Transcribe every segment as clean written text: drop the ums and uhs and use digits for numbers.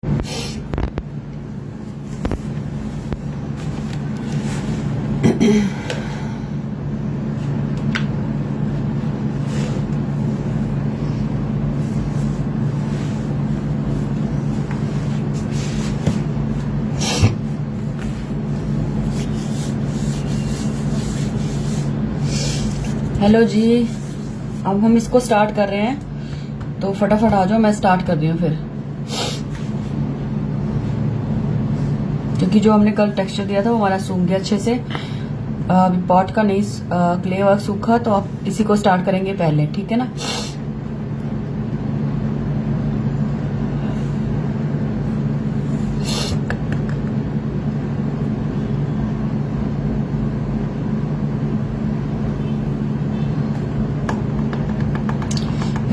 Hello जी, अब हम इसको स्टार्ट कर रहे हैं, तो फटाफट आ जाओ, मैं स्टार्ट कर रही हूँ फिर। क्योंकि जो हमने कल टेक्सचर दिया था वो हमारा सूख गया अच्छे से। अभी पॉट का नहीं क्ले वर्क सूखा, तो आप इसी को स्टार्ट करेंगे पहले, ठीक है ना।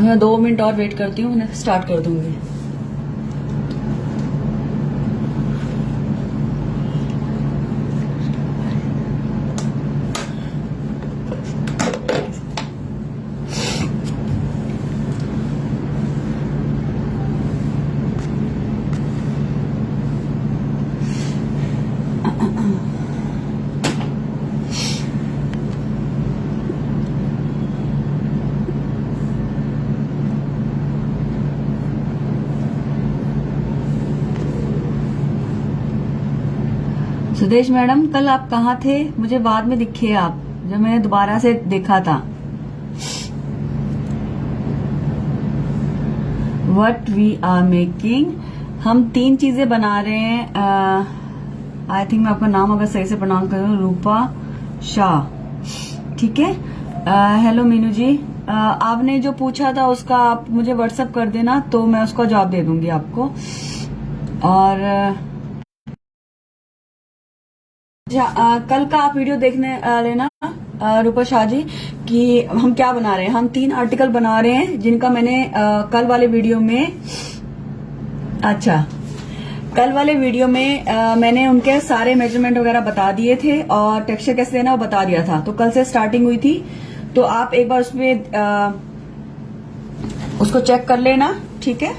मैं 2 मिनट और वेट करती हूँ, मैं स्टार्ट कर दूंगी। सुदेश मैडम, कल आप कहाँ थे? मुझे बाद में दिखे आप, जब मैंने दोबारा से देखा था। वट वी आर मेकिंग, हम 3 चीजें बना रहे हैं। आई थिंक मैं आपका नाम अगर सही से प्रोनाउंस करूँ, रूपा शाह, ठीक है। हेलो मीनू जी, आपने जो पूछा था उसका आप मुझे व्हाट्सएप कर देना, तो मैं उसका जवाब दे दूंगी आपको। और कल का आप वीडियो देखने लेना रूपा शाह जी, कि हम क्या बना रहे हैं। हम 3 आर्टिकल बना रहे हैं, जिनका मैंने कल वाले वीडियो में कल वाले वीडियो में मैंने उनके सारे मेजरमेंट वगैरह बता दिए थे, और टेक्सचर कैसे देना वो बता दिया था। तो कल से स्टार्टिंग हुई थी, तो आप एक बार उसमें उसको चेक कर लेना, ठीक है।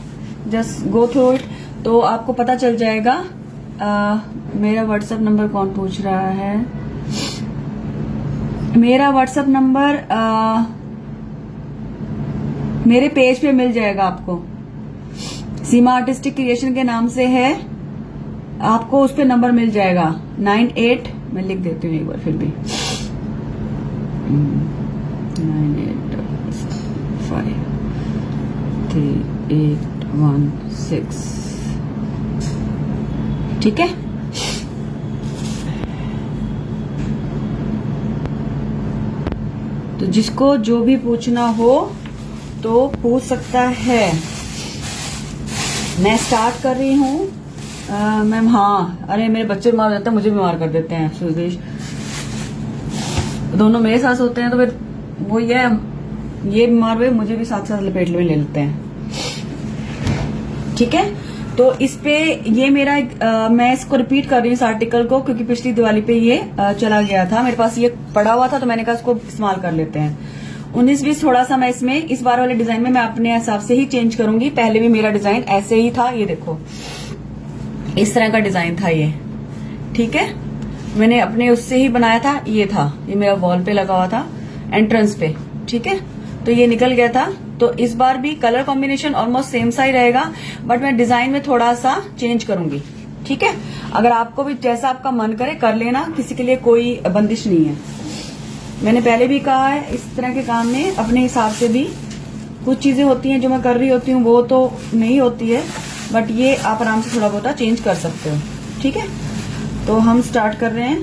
जस्ट गो थ्रू इट, तो आपको पता चल जाएगा। मेरा व्हाट्सएप नंबर कौन पूछ रहा है? मेरा व्हाट्सएप नंबर मेरे पेज पे मिल जाएगा आपको, सीमा आर्टिस्टिक क्रिएशन के नाम से है, आपको उस पे नंबर मिल जाएगा 98, मैं लिख देती हूँ एक बार फिर भी, 98533816, ठीक है। तो जिसको जो भी पूछना हो तो पूछ सकता है। मैं स्टार्ट कर रही हूँ मैम। हाँ, अरे मेरे बच्चे बीमार हो जाते हैं, मुझे बीमार कर देते हैं सुदेश, दोनों मेरे साथ होते हैं, तो फिर वो ये बीमार हुए, मुझे भी साथ साथ लपेट में ले लेते हैं, ठीक है। तो इस पे ये मेरा मैं इसको रिपीट कर रही हूँ इस आर्टिकल को, क्योंकि पिछली दिवाली पे ये चला गया था, मेरे पास ये पड़ा हुआ था, तो मैंने कहा इसको इस्तेमाल कर लेते हैं। 19-20 थोड़ा सा मैं इसमें इस बार वाले डिजाइन में मैं अपने हिसाब से ही चेंज करूंगी। पहले भी मेरा डिजाइन ऐसे ही था, ये देखो इस तरह का डिजाइन था ये, ठीक है। मैंने अपने उससे ही बनाया था, ये मेरा वॉल पे लगा हुआ था एंट्रेंस पे, ठीक है। तो ये निकल गया था। तो इस बार भी कलर कॉम्बिनेशन ऑलमोस्ट सेम सा ही रहेगा, बट मैं डिजाइन में थोड़ा सा चेंज करूंगी, ठीक है। अगर आपको भी जैसा आपका मन करे कर लेना, किसी के लिए कोई बंदिश नहीं है। मैंने पहले भी कहा है, इस तरह के काम में अपने हिसाब से भी कुछ चीजें होती हैं जो मैं कर रही होती हूँ, वो तो नहीं होती है, बट ये आप आराम से थोड़ा बहुत चेंज कर सकते हो, ठीक है। तो हम स्टार्ट कर रहे हैं।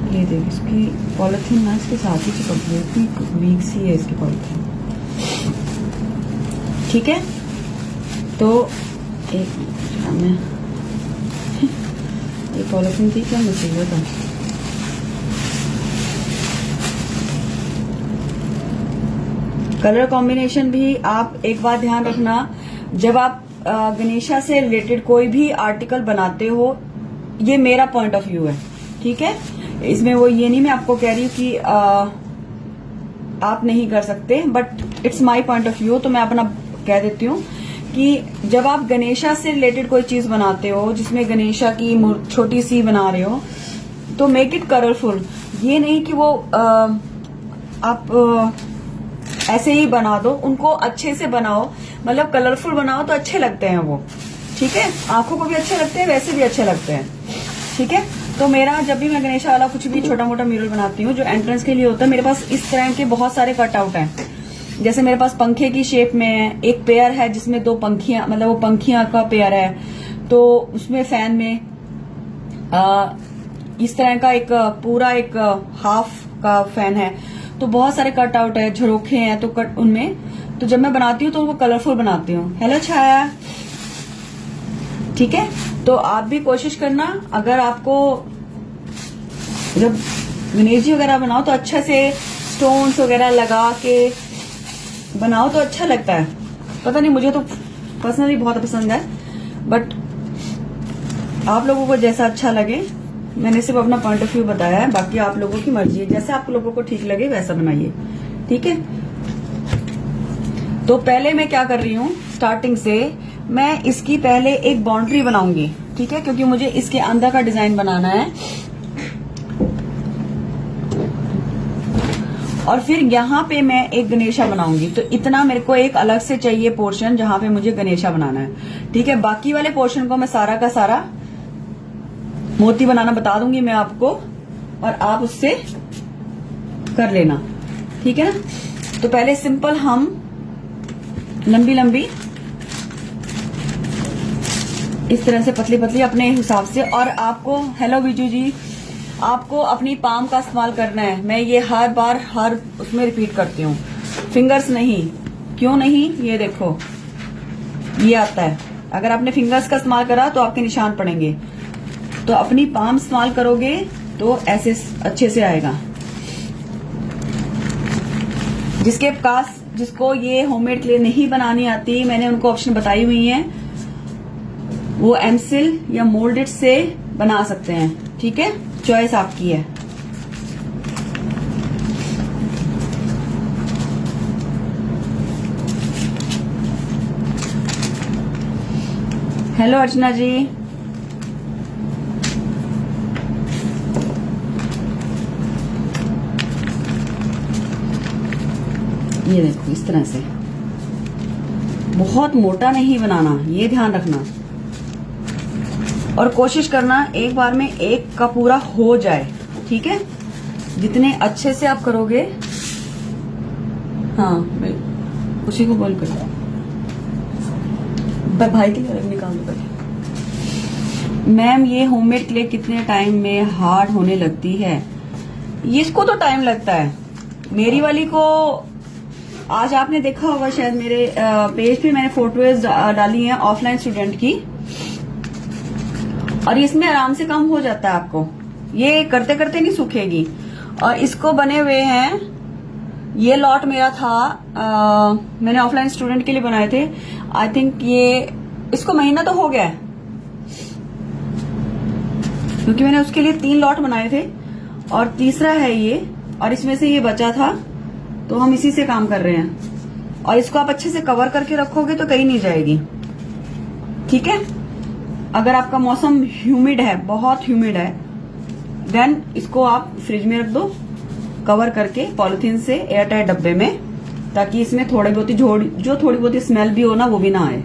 ये देख, इसकी पॉलिथीन ना इसके साथ ही चिपक गई, इतनी वीक सी है इसकी पॉलिथीन, ठीक है। तो एक मिनट, ये पॉलिथीन थी क्या मुसीबत है। कलर कॉम्बिनेशन भी आप एक बात ध्यान रखना, जब आप गणेशा से रिलेटेड कोई भी आर्टिकल बनाते हो, ये मेरा पॉइंट ऑफ व्यू है, ठीक है। इसमें वो ये नहीं मैं आपको कह रही हूँ कि आप नहीं कर सकते, but it's my point of view, तो मैं अपना कह देती हूँ कि जब आप गणेशा से रिलेटेड कोई चीज बनाते हो जिसमें गणेशा की छोटी सी बना रहे हो, तो मेक इट कलरफुल। ये नहीं कि वो आप ऐसे ही बना दो, उनको अच्छे से बनाओ, मतलब कलरफुल बनाओ तो अच्छे लगते हैं वो, ठीक है। आंखों को भी अच्छे लगते हैं, वैसे भी अच्छे लगते हैं, ठीक है। तो मेरा जब भी मैं गणेशा वाला कुछ भी छोटा मोटा म्यूरल बनाती हूँ जो एंट्रेंस के लिए होता है, मेरे पास इस तरह के बहुत सारे कटआउट हैं। जैसे मेरे पास पंखे की शेप में है, एक पेयर है जिसमें 2 पंखियां, मतलब वो पंखियां का पेयर है, तो उसमें फैन में इस तरह का एक पूरा एक हाफ का फैन है। तो बहुत सारे कट आउट है, झरोखे हैं, तो कट उनमें, तो जब मैं बनाती हूँ तो उनको कलरफुल बनाती हूँ। हेलो छाया, ठीक है। तो आप भी कोशिश करना, अगर आपको जब गणेश जी वगैरह बनाओ तो अच्छा से स्टोन्स वगैरह लगा के बनाओ तो अच्छा लगता है। पता नहीं, मुझे तो पर्सनली बहुत पसंद है, बट आप लोगों को जैसा अच्छा लगे, मैंने सिर्फ अपना पॉइंट ऑफ व्यू बताया है, बाकी आप लोगों की मर्जी है, जैसे आप लोगों को ठीक लगे वैसा बनाइए, ठीक है। तो पहले मैं क्या कर रही हूँ, स्टार्टिंग से मैं इसकी पहले एक बाउंड्री बनाऊंगी, ठीक है, क्योंकि मुझे इसके अंदर का डिजाइन बनाना है। और फिर यहाँ पे मैं एक गणेशा बनाऊंगी, तो इतना मेरे को एक अलग से चाहिए पोर्शन जहां पे मुझे गणेशा बनाना है, ठीक है। बाकी वाले पोर्शन को मैं सारा का सारा मोती बनाना बता दूंगी मैं आपको, और आप उससे कर लेना, ठीक है ना। तो पहले सिंपल हम लंबी लंबी इस तरह से पतली पतली अपने हिसाब से, और आपको, हेलो विजू जी, आपको अपनी पाम का इस्तेमाल करना है। मैं ये हर बार हर उसमें रिपीट करती हूँ, फिंगर्स नहीं। क्यों नहीं, ये देखो ये आता है, अगर आपने फिंगर्स का इस्तेमाल करा तो आपके निशान पड़ेंगे, तो अपनी पाम इस्तेमाल करोगे तो ऐसे अच्छे से आएगा। जिसके पास, जिसको ये होममेड क्ले नहीं बनानी आती, मैंने उनको ऑप्शन बताई हुई है, वो एमसिल या मोल्डेड से बना सकते हैं, ठीक है, चॉइस आपकी है। हेलो अर्चना जी, ये देखो इस तरह से, बहुत मोटा नहीं बनाना, ये ध्यान रखना, और कोशिश करना एक बार में एक का पूरा हो जाए, ठीक है। जितने अच्छे से आप करोगे, हाँ उसी को बोल कर भाई के लिए अलग निकाल दो पहले। मैम ये होममेड क्ले कितने टाइम में हार्ड होने लगती है? ये इसको तो टाइम लगता है, मेरी वाली को आज आपने देखा होगा शायद मेरे पेज पे मैंने फोटोज डाली हैं ऑफलाइन स्टूडेंट की, और इसमें आराम से काम हो जाता है आपको, ये करते करते नहीं सूखेगी। और इसको बने हुए हैं, ये लॉट मेरा था, मैंने ऑफलाइन स्टूडेंट के लिए बनाए थे। आई थिंक ये इसको महीना तो हो गया है, क्योंकि मैंने उसके लिए 3 लॉट बनाए थे और तीसरा है ये, और इसमें से ये बचा था, तो हम इसी से काम कर रहे हैं। और इसको आप अच्छे से कवर करके रखोगे तो कहीं नहीं जाएगी, ठीक है। अगर आपका मौसम ह्यूमिड है, बहुत ह्यूमिड है, देन इसको आप फ्रिज में रख दो कवर करके पॉलिथीन से एयर टाइट डब्बे में, ताकि इसमें थोड़ी बहुत जो थोड़ी बहुत स्मेल भी हो ना, वो भी ना आए,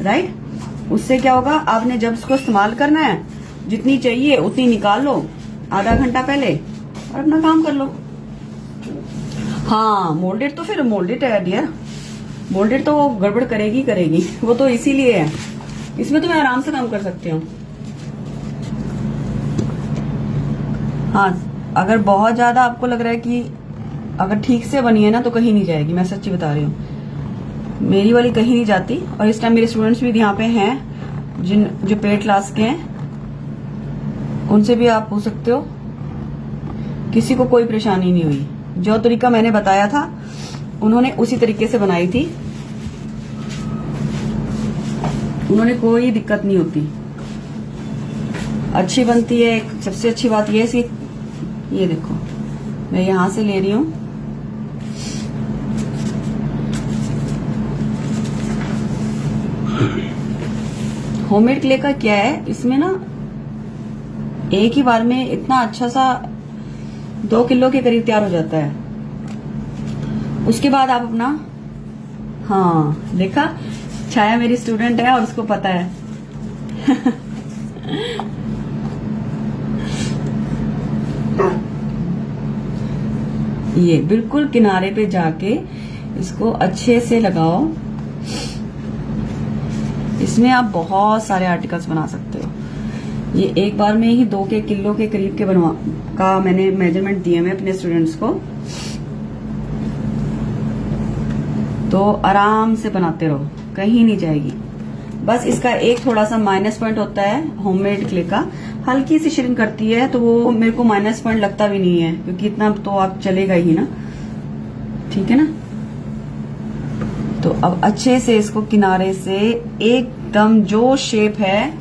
राइट। उससे क्या होगा, आपने जब इसको इस्तेमाल करना है, जितनी चाहिए उतनी निकाल लो आधा घंटा पहले और अपना काम कर लो। हाँ मोल्डेड तो फिर मोल्डेड है डियर, मोल्डेड तो गड़बड़ करेगी, वो तो इसीलिए है, इसमें तो मैं आराम से काम कर सकती हूँ। हाँ अगर बहुत ज्यादा आपको लग रहा है कि अगर ठीक से बनी है ना तो कहीं नहीं जाएगी, मैं सच्ची बता रही हूँ, मेरी वाली कहीं नहीं जाती। और इस टाइम मेरे स्टूडेंट्स भी यहाँ पे हैं जो पेड क्लास के हैं, उनसे भी आप पूछ सकते हो, किसी को कोई परेशानी नहीं हुई। जो तरीका मैंने बताया था उन्होंने उसी तरीके से बनाई थी, उन्होंने कोई दिक्कत नहीं होती, अच्छी बनती है। सबसे अच्छी बात यह है, ये देखो मैं यहां से ले रही हूं, होममेड क्ले का क्या है, इसमें ना एक ही बार में इतना अच्छा सा 2 किलो के करीब तैयार हो जाता है। उसके बाद आप अपना, हाँ देखा, छाया मेरी स्टूडेंट है और उसको पता है। ये बिल्कुल किनारे पे जाके इसको अच्छे से लगाओ। इसमें आप बहुत सारे आर्टिकल्स बना सकते हो। ये एक बार में ही 2 किलो के करीब के बनवा का मैंने मेजरमेंट दिया मैं अपने स्टूडेंट्स को, तो आराम से बनाते रहो, कहीं नहीं जाएगी। बस इसका एक थोड़ा सा माइनस पॉइंट होता है होममेड क्ले का, हल्की सी श्रिंक करती है, तो वो मेरे को माइनस पॉइंट लगता भी नहीं है, क्योंकि इतना तो आप चलेगा ही ना, ठीक है ना। तो अब अच्छे से इसको किनारे से एकदम जो शेप है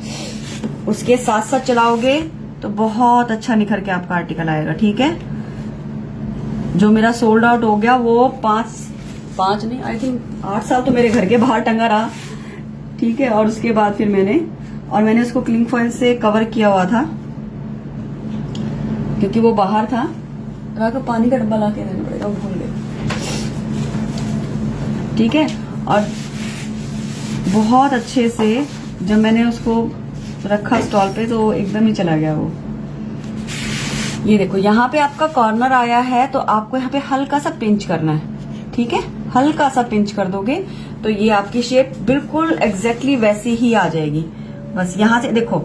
उसके साथ साथ चलाओगे तो बहुत अच्छा निखर के आपका आर्टिकल आएगा, ठीक है। जो मेरा सोल्ड आउट हो गया वो 5 नहीं, आई थिंक 8 साल तो मेरे घर के बाहर टंगा रहा, ठीक है। और उसके बाद फिर मैंने उसको क्लिंग फॉइल से कवर किया हुआ था, क्योंकि वो बाहर था। राघव पानी का डब्बा ला के देना पड़ेगा, वो भूल गए, ठीक है। और बहुत अच्छे से जब मैंने उसको रखा स्टॉल पे तो एकदम ही चला गया वो। ये देखो यहाँ पे आपका कॉर्नर आया है, तो आपको यहाँ पे हल्का सा पिंच करना है, ठीक है। हल्का सा पिंच कर दोगे तो ये आपकी शेप बिल्कुल एग्जैक्टली वैसी ही आ जाएगी। बस यहाँ से देखो,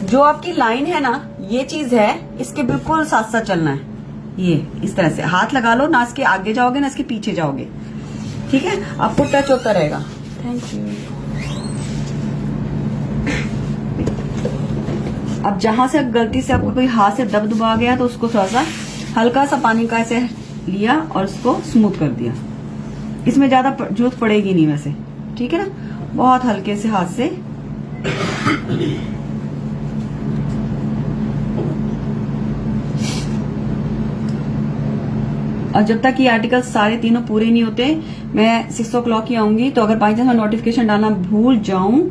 जो आपकी लाइन है ना, ये चीज है, इसके बिल्कुल साथ साथ चलना है। ये इस तरह से हाथ लगा लो, ना इसके आगे जाओगे ना इसके पीछे जाओगे, ठीक है। आपको टच होता रहेगा। Thank you. अब जहां से गलती से आपको कोई हाथ से दब दुबा गया तो उसको थोड़ा सा हल्का सा पानी का ऐसे लिया और उसको स्मूथ कर दिया। इसमें ज्यादा जरूरत पड़ेगी नहीं वैसे, ठीक है ना। बहुत हल्के से हाथ से और जब तक ये आर्टिकल सारे तीनों पूरे नहीं होते, मैं 6 o'clock ही आऊंगी, तो अगर बाई चांस मैं नोटिफिकेशन डालना भूल जाऊं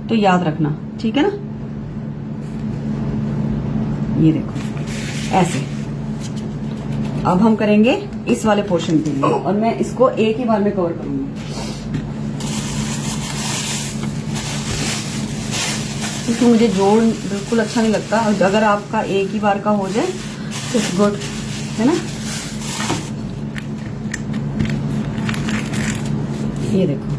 तो याद रखना, ठीक है ना। ये देखो ऐसे। अब हम करेंगे इस वाले पोर्शन के लिए, और मैं इसको एक ही बार में कवर करूंगी। क्योंकि मुझे जोड़ बिल्कुल अच्छा नहीं लगता, और अगर आपका एक ही बार का हो जाए तो गुड है ना। ये देखो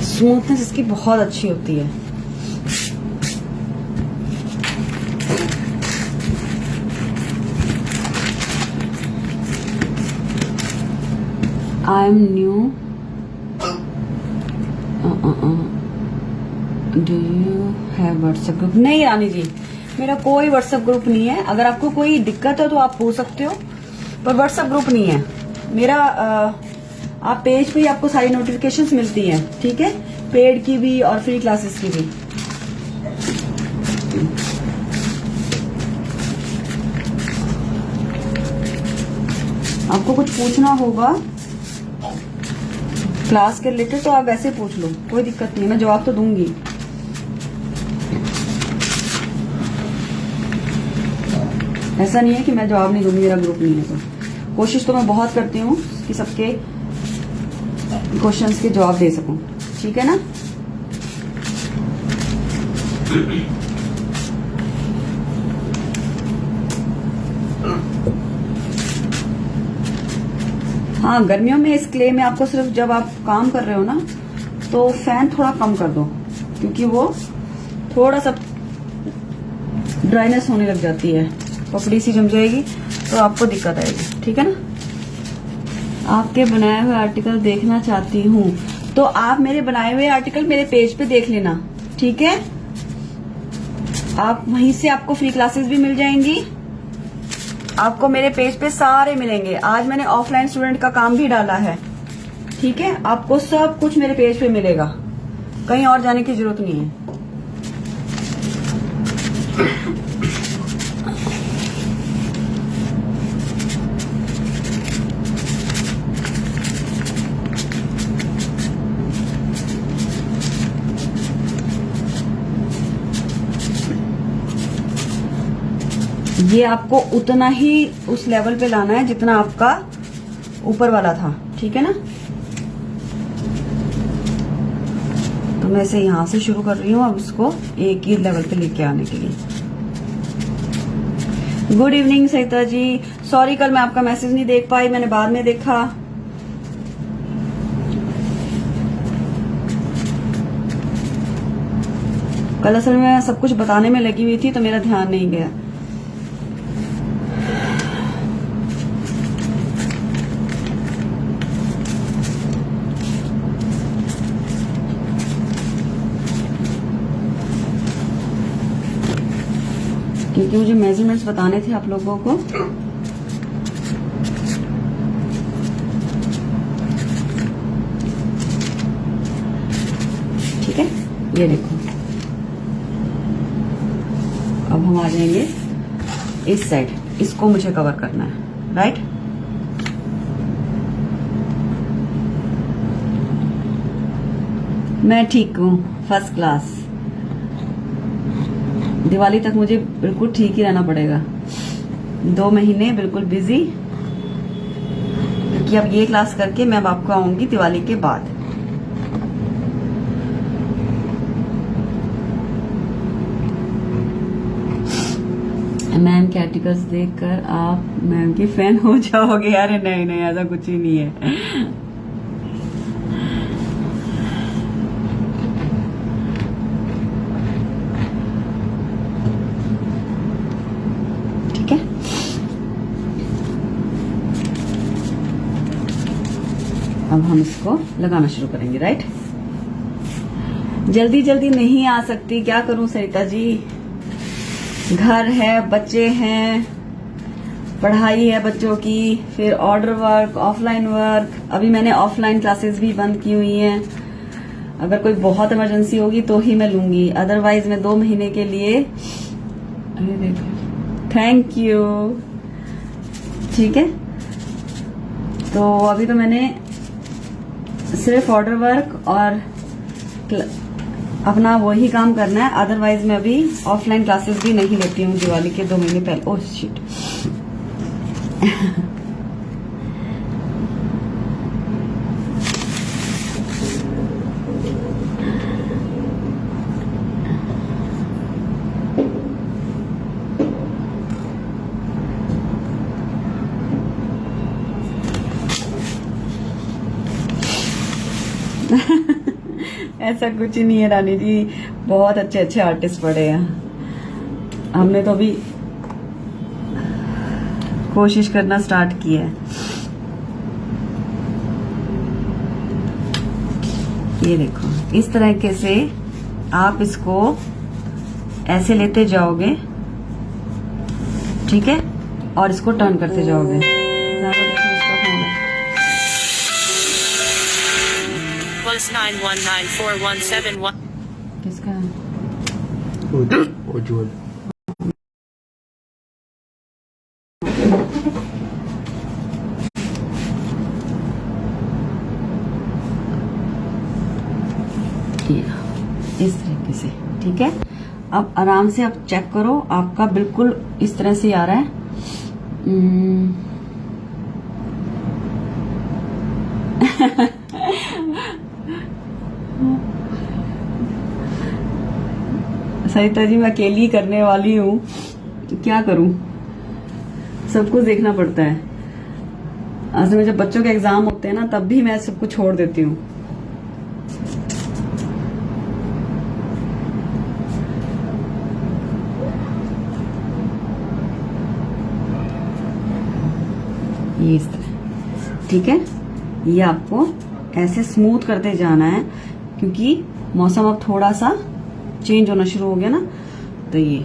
स्मूथनेस इसकी बहुत अच्छी होती है। I am new, do you have WhatsApp group? नहीं रानी जी, मेरा कोई व्हाट्सएप ग्रुप नहीं है। अगर आपको कोई दिक्कत है तो आप पूछ सकते हो, पर व्हाट्सएप ग्रुप नहीं है मेरा। आप पेज पे ही आपको सारी नोटिफिकेशंस मिलती हैं, ठीक है, पेड की भी और फ्री क्लासेस की भी। आपको कुछ पूछना होगा क्लास के रिलेटेड तो आप वैसे पूछ लो, कोई दिक्कत नहीं, मैं जवाब तो दूंगी। ऐसा नहीं है कि मैं जवाब नहीं दूंगी, मेरा ग्रुप नहीं है तो। कोशिश तो मैं बहुत करती हूँ कि सबके क्वेश्चंस के जवाब दे सकूं, ठीक है ना। हाँ, गर्मियों में इस क्ले में आपको सिर्फ जब आप काम कर रहे हो ना, तो फैन थोड़ा कम कर दो, क्योंकि वो थोड़ा सा ड्राइनेस होने लग जाती है, पपड़ी सी जम जाएगी तो आपको दिक्कत आएगी, ठीक है ना। आपके बनाए हुए आर्टिकल देखना चाहती हूँ, तो आप मेरे बनाए हुए आर्टिकल मेरे पेज पे देख लेना, ठीक है। आप वहीं से आपको फ्री क्लासेस भी मिल जाएंगी, आपको मेरे पेज पे सारे मिलेंगे। आज मैंने ऑफलाइन स्टूडेंट का काम भी डाला है, ठीक है। आपको सब कुछ मेरे पेज पे मिलेगा, कहीं और जाने की जरूरत नहीं है। ये आपको उतना ही उस लेवल पे लाना है जितना आपका ऊपर वाला था, ठीक है ना। तो मैं इसे यहां से शुरू कर रही हूँ अब इसको एक ही लेवल पे लेके आने के लिए। Good evening Sarita ji, sorry कल मैं आपका मैसेज नहीं देख पाई, मैंने बाद में देखा। कल असल में सब कुछ बताने में लगी हुई थी तो मेरा ध्यान नहीं गया। क्योंकि मुझे मेजरमेंट्स बताने थे आप लोगों को। ठीक है, ये देखो अब हम आ जाएंगे इस साइड, इसको मुझे कवर करना है, राइट। मैं ठीक हूँ, फर्स्ट क्लास। दिवाली तक मुझे बिल्कुल ठीक ही रहना पड़ेगा, 2 महीने बिल्कुल बिजी, क्योंकि अब ये क्लास करके मैं अब आपको आऊंगी दिवाली के बाद। मैम के आर्टिकल्स देखकर आप मैम की फैन हो जाओगे। अरे नहीं नहीं, ऐसा कुछ ही नहीं है। ठीक है, अब हम इसको लगाना शुरू करेंगे, राइट। जल्दी जल्दी नहीं आ सकती, क्या करूं सरिता जी, घर है, बच्चे हैं, पढ़ाई है बच्चों की, फिर ऑर्डर वर्क, ऑफलाइन वर्क। अभी मैंने ऑफलाइन क्लासेस भी बंद की हुई हैं, अगर कोई बहुत इमरजेंसी होगी तो ही मैं लूंगी, अदरवाइज मैं 2 महीने के लिए। अरे देखो, थैंक यू। ठीक है, तो अभी तो मैंने सिर्फ ऑर्डर वर्क और अपना वही काम करना है, अदरवाइज मैं अभी ऑफलाइन क्लासेस भी नहीं लेती हूँ दिवाली के 2 महीने पहले। Oh shit. ऐसा कुछ नहीं है रानी जी, बहुत अच्छे अच्छे आर्टिस्ट पढ़े हैं। हमने तो अभी कोशिश करना स्टार्ट किया है। ये देखो, इस तरीके से आप इसको ऐसे लेते जाओगे, ठीक है, और इसको टर्न करते जाओगे। +919417 किसका उज्ज्वल। इस तरीके से, ठीक है। अब आराम से आप चेक करो, आपका बिल्कुल इस तरह से आ रहा है। सरिता जी, मैं अकेली करने वाली हूँ, क्या करूँ, सब कुछ देखना पड़ता है। असल में जब बच्चों के एग्जाम होते हैं ना, तब भी मैं सब कुछ छोड़ देती हूँ। ये इस तरह, ठीक है। ये आपको ऐसे स्मूथ करते जाना है, क्योंकि मौसम अब थोड़ा सा चेंज होना शुरू हो गया ना। तो ये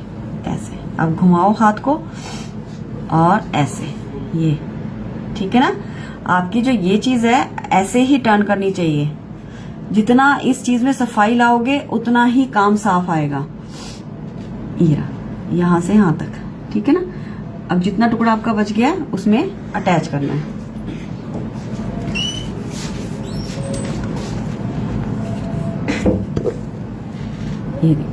ऐसे अब घुमाओ हाथ को, और ऐसे, ये ठीक है ना। आपकी जो ये चीज है ऐसे ही टर्न करनी चाहिए। जितना इस चीज में सफाई लाओगे उतना ही काम साफ आएगा। ये यहां से यहां तक, ठीक है ना। अब जितना टुकड़ा आपका बच गया उसमें अटैच करना है। ये देखो,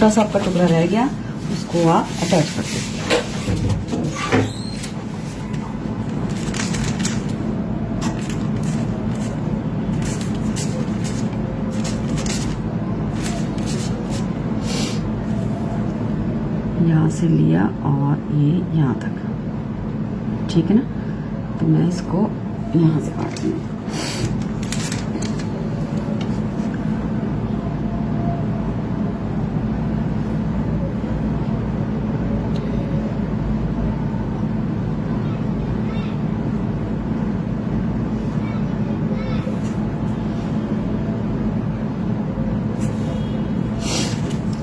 दूसरा सा आपका टुकड़ा रह गया, उसको आप अटैच कर दीजिए। यहाँ से लिया और ये यहाँ तक, ठीक है ना। तो मैं इसको यहाँ से काट दूँगी।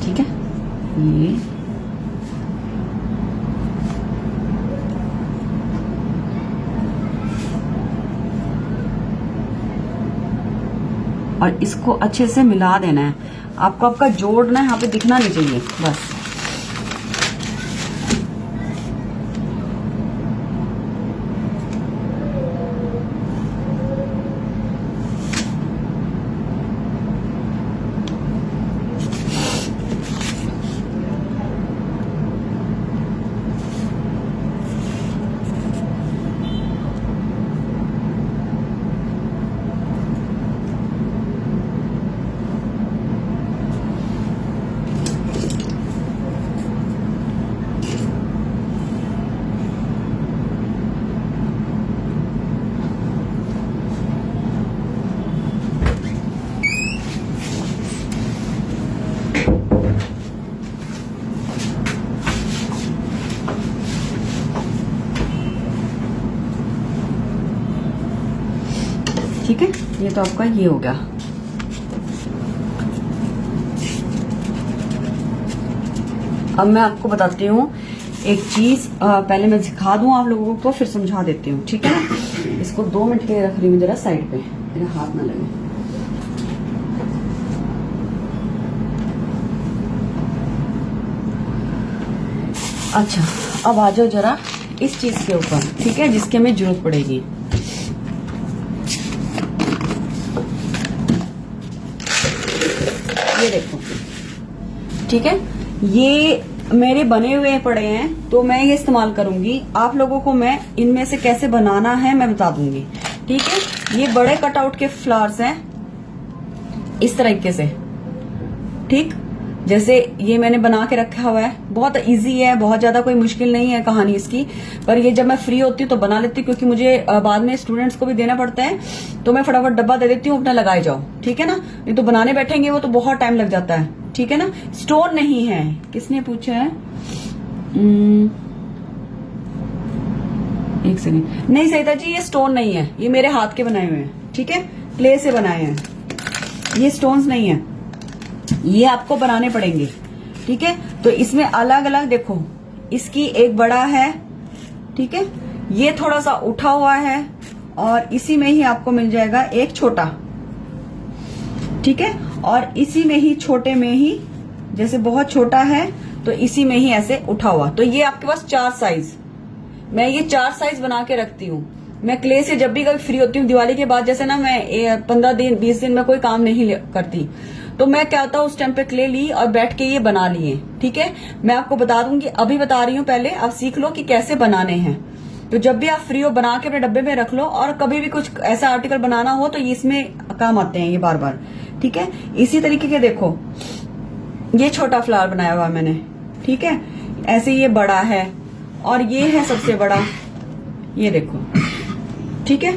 ठीक है, ये और इसको अच्छे से मिला देना है आपको। आपका जोड़ना यहाँ पे दिखना नहीं चाहिए बस। ठीक है, ये तो आपका ये हो गया। अब मैं आपको बताती हूँ एक चीज, पहले मैं सिखा दूं आप लोगों को, फिर समझा देती हूँ, ठीक है ना। इसको 2 मिनट के लिए रख रही हूँ जरा साइड पे, मेरा हाथ ना लगे। अच्छा, अब आ जाओ जरा इस चीज के ऊपर, ठीक है, जिसके हमें जरूरत पड़ेगी। ये देखो, ठीक है, ये मेरे बने हुए पड़े हैं तो मैं ये इस्तेमाल करूंगी। आप लोगों को मैं इनमें से कैसे बनाना है मैं बता दूंगी, ठीक है। ये बड़े कटआउट के फ्लावर्स हैं इस तरीके से, ठीक, जैसे ये मैंने बना के रखा हुआ है। बहुत इजी है, बहुत ज्यादा कोई मुश्किल नहीं है कहानी इसकी, पर ये जब मैं फ्री होती हूँ तो बना लेती हूँ, क्योंकि मुझे बाद में स्टूडेंट्स को भी देना पड़ता है, तो मैं फटाफट डब्बा दे देती हूँ, अपना लगाए जाओ, ठीक है ना। नहीं तो बनाने बैठेंगे वो तो बहुत टाइम लग जाता है, ठीक है ना। स्टोन नहीं है, किसने पूछा है? एक सेकंड, नहीं सहिता जी, ये स्टोन नहीं है, ये मेरे हाथ के बनाए हुए हैं, ठीक है, क्ले से बनाए हैं, ये स्टोन्स नहीं है, ये आपको बनाने पड़ेंगे, ठीक है। तो इसमें अलग अलग देखो, इसकी एक बड़ा है, ठीक है, ये थोड़ा सा उठा हुआ है, और इसी में ही आपको मिल जाएगा एक छोटा, ठीक है, और इसी में ही छोटे में ही, जैसे बहुत छोटा है तो इसी में ही ऐसे उठा हुआ। तो ये आपके पास 4 साइज, मैं ये 4 साइज बना के रखती हूँ। मैं क्ले से जब भी कभी फ्री होती हूँ दिवाली के बाद, जैसे ना मैं 15 दिन 20 दिन में कोई काम नहीं करती, तो मैं क्या होता है उस टाइम पे क्ले ली और बैठ के ये बना लिए, ठीक है। मैं आपको बता दूंगी, अभी बता रही हूँ, पहले आप सीख लो कि कैसे बनाने हैं। तो जब भी आप फ्री हो बना के अपने डब्बे में रख लो, और कभी भी कुछ ऐसा आर्टिकल बनाना हो तो ये इसमें काम आते हैं ये बार बार, ठीक है। इसी तरीके के देखो, ये छोटा फ्लावर बनाया हुआ मैंने, ठीक है, ऐसे ये बड़ा है, और ये है सबसे बड़ा, ये देखो, ठीक है,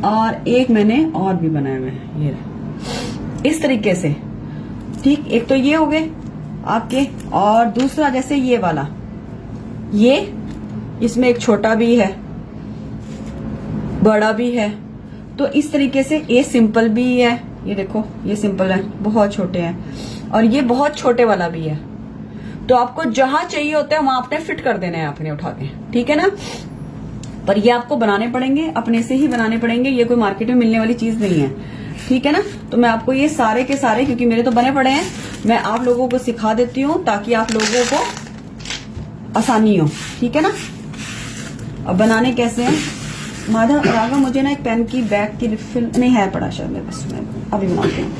और एक मैंने और भी बनाए हुए हैं, ये इस तरीके से, ठीक। एक तो ये हो गए आपके, और दूसरा जैसे ये वाला, ये इसमें एक छोटा भी है, बड़ा भी है, तो इस तरीके से ये सिंपल भी है, ये देखो ये सिंपल है, बहुत छोटे हैं, और ये बहुत छोटे वाला भी है। तो आपको जहां चाहिए होता है वहां आपने फिट कर देना है अपने उठा के, ठीक है ना। पर ये आपको बनाने पड़ेंगे, अपने से ही बनाने पड़ेंगे, ये कोई मार्केट में मिलने वाली चीज नहीं है, ठीक है ना। तो मैं आपको ये सारे के सारे, क्योंकि मेरे तो बने पड़े हैं, मैं आप लोगों को सिखा देती हूँ ताकि आप लोगों को आसानी हो, ठीक है ना। अब बनाने कैसे हैं? माधव राघव, मुझे ना एक पेन की बैग की रिफिल नहीं है पड़ा शायद मेरे पास, मैं अभी बनाती हूँ,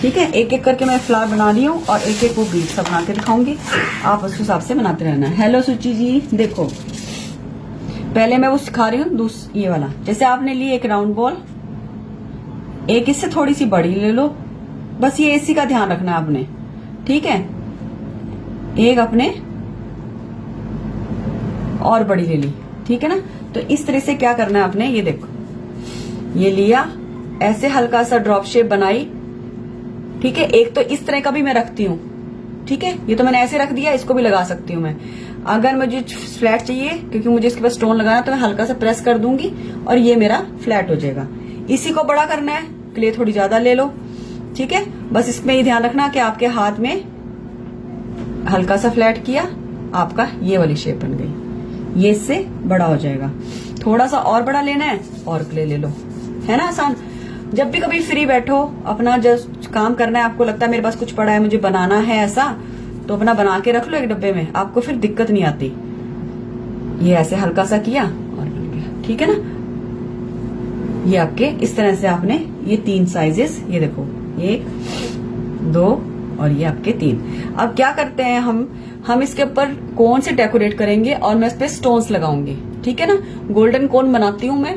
ठीक है, एक एक करके मैं फ्लावर बना रही हूँ और एक एक वो बीट सब बना के दिखाऊंगी, आप उस हिसाब से बनाते रहना। हेलो सुची जी, देखो पहले मैं वो सिखा रही हूँ ये वाला। जैसे आपने ली एक राउंड बॉल, एक इससे थोड़ी सी बड़ी ले लो, बस ये इसी का ध्यान रखना है आपने, ठीक है। एक अपने और बड़ी ले ली, ठीक है ना। तो इस तरह से क्या करना है आपने, ये देखो ये लिया, ऐसे हल्का सा ड्रॉप शेप बनाई, ठीक है। एक तो इस तरह का भी मैं रखती हूँ, ठीक है, ये तो मैंने ऐसे रख दिया, इसको भी लगा सकती हूँ मैं। अगर मुझे फ्लैट चाहिए, क्योंकि मुझे इसके पास स्टोन लगाना, तो मैं हल्का सा प्रेस कर दूंगी और ये मेरा फ्लैट हो जाएगा। इसी को बड़ा करना है, क्ले थोड़ी ज्यादा ले लो, ठीक है। बस इसमें ये ध्यान रखना कि आपके हाथ में हल्का सा फ्लैट किया, आपका ये वाली शेप बन गई, ये इससे बड़ा हो जाएगा। थोड़ा सा और बड़ा लेना है और क्ले ले लो, है ना आसान। जब भी कभी फ्री बैठो, अपना जस्ट काम करना है, आपको लगता है मेरे पास कुछ पड़ा है मुझे बनाना है ऐसा, तो अपना बना के रख लो एक डब्बे में, आपको फिर दिक्कत नहीं आती। ये ऐसे हल्का सा किया और बन गया, ठीक है ना। ये आपके इस तरह से आपने ये 3 साइजेस, ये देखो 1 2 और ये आपके 3। अब क्या करते हैं हम इसके ऊपर कोन से डेकोरेट करेंगे और मैं इस पे स्टोन्स लगाऊंगी, ठीक है ना। गोल्डन कोन बनाती हूँ मैं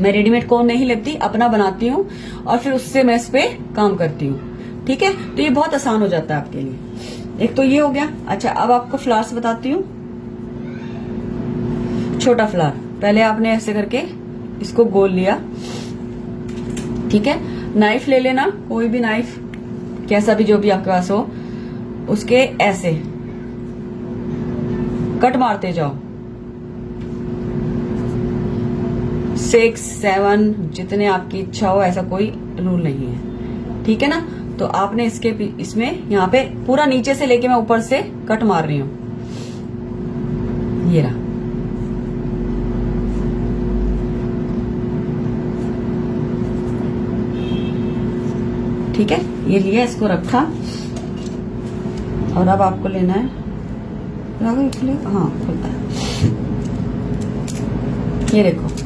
रेडीमेड कोन नहीं लेती, अपना बनाती हूँ और फिर उससे मैं इस पे काम करती हूँ, ठीक है। तो ये बहुत आसान हो जाता है आपके लिए। एक तो ये हो गया। अच्छा, अब आपको फ्लावर्स बताती हूँ। छोटा फ्लावर पहले आपने ऐसे करके इसको गोल लिया, ठीक है। नाइफ ले लेना, कोई भी नाइफ, कैसा भी जो भी आपके पास हो, उसके ऐसे कट मारते जाओ, 6 7 जितने आपकी इच्छा हो, ऐसा कोई रूल नहीं है, ठीक है ना। तो आपने इसमें यहाँ पे पूरा नीचे से लेके मैं ऊपर से कट मार रही हूं, ये रहा, ठीक है। ये लिया, इसको रखा और अब आपको लेना है, हाँ खुलता है, ये देखो।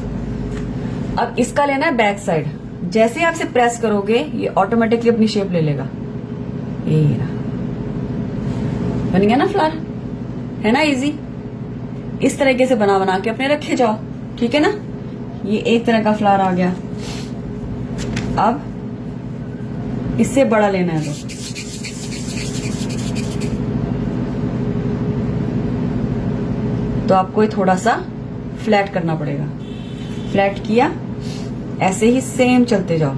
अब इसका लेना है बैक साइड, जैसे ही आप इसे प्रेस करोगे ये ऑटोमेटिकली अपनी शेप ले लेगा। ये रहा, बन गया ना फ्लावर, है ना इजी। इस तरीके से बना बना के अपने रखे जाओ, ठीक है ना। ये एक तरह का फ्लावर आ गया। अब इससे बड़ा लेना है तो आपको ये थोड़ा सा फ्लैट करना पड़ेगा। फ्लैट किया, ऐसे ही सेम चलते जाओ,